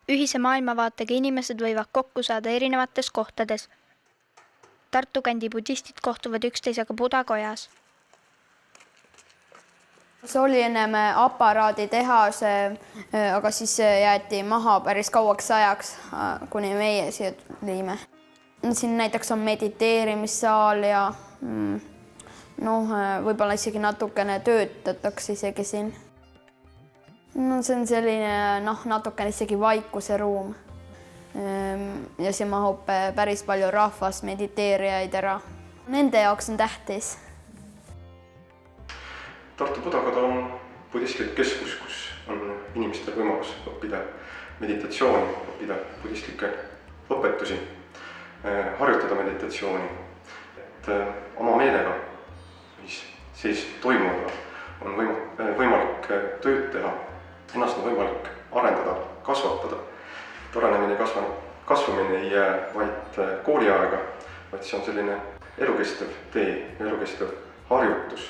Ühise maailmavaatega inimesed võivad kokku saada erinevates kohtades. Tartu kandi budistid kohtuvad üksteisega Buda kojas. See oli ennem aparaaditehas, aga siis jäeti maha päris kauaks ajaks, kuni meie siia tulime. Siin näiteks on mediteerimissaal ja võib-olla isegi natukene töötatakse isegi siin. See on selline natukene isegi vaikuse ruum. Ja siin mahub päris palju rahvast, mediteerijaid ära. Nende jaoks on tähtis. Tartu Budakoda on budistlik keskus, kus on inimestel võimalus õppida meditatsiooni, õppida budistlikke õpetusi, harjutada meditatsiooni. Et oma meelega, mis siis toimuva, on võimalik tööd teha, ennast on võimalik arendada, kasvatada. Arenemine ja kasvamine ei jää vaid kooliaega, vaid see on selline elukestev tee, elukestev harjutus.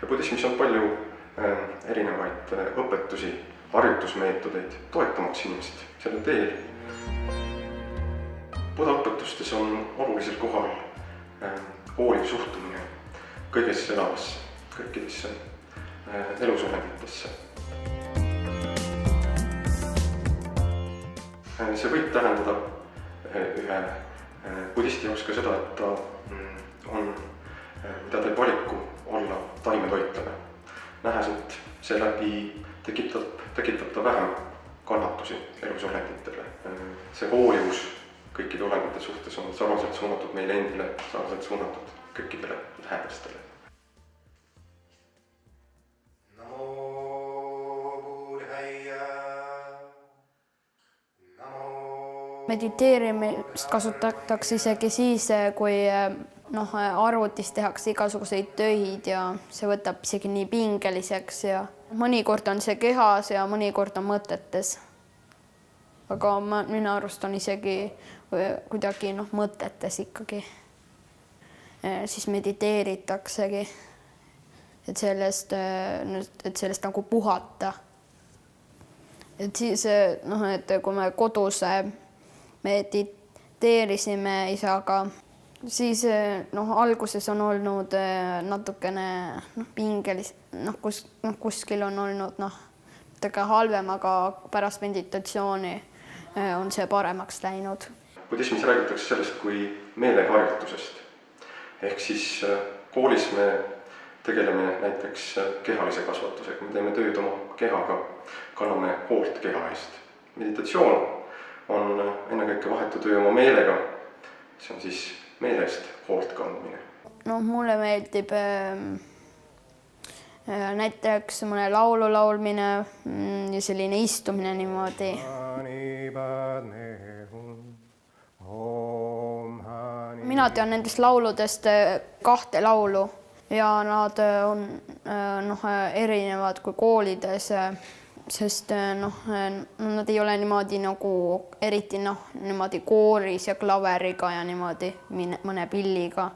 Ja budismis on palju erinevaid õpetusi, harjutusmeetodeid toetamaks inimest selle teel. Buda õpetustes on olulisel kohal hooliv suhtumine kõigesse elavasse, kõikidesse elusolenditesse. See võib tähendada ühe budisti jaoks ka seda, et ta on, mida teeb valiku olla taimetoitlane. Nähes, et seeläbi tekitab ta vähem kannatusi elusolenditele. See hoolivus kõikide olendite suhtes on sarnaselt suunatud meile endile, sarnaselt suunatud kõikidele lähedastele. Mediteerimist kasutatakse isegi siis, kui arvutis tehakse igasuguseid töid ja see võtab isegi nii pingeliseks ja mõnikord on see kehas ja mõnikord on mõtetes. Aga minu arust on isegi kuidagi mõtetes ikkagi. Siis mediteeritaksegi, et sellest nagu puhata. Et siis, et kui me kodus mediteerisime isaga, siis alguses on olnud natukene pingelis, kuskil on olnud halvem, aga pärast meditatsiooni on see paremaks läinud. Budismis räägitakse sellest kui meeleharjutusest. Ehk siis koolis me tegeleme näiteks kehalise kasvatusega, me teeme tööd oma kehaga, kanname hoolt keha eest. Meditatsioon on ennekõike vahetu töö oma meelega, see on siis meelest hoolt kandmine. Mulle meeldib näiteks mõne laulu laulmine ja selline istumine niimoodi. Mina tean nendest lauludest 2 laulu ja nad on erinevad kui koolides, sest nad ei ole niimoodi eriti niimoodi kooris ja klaveriga ja niimoodi mõne pilliga.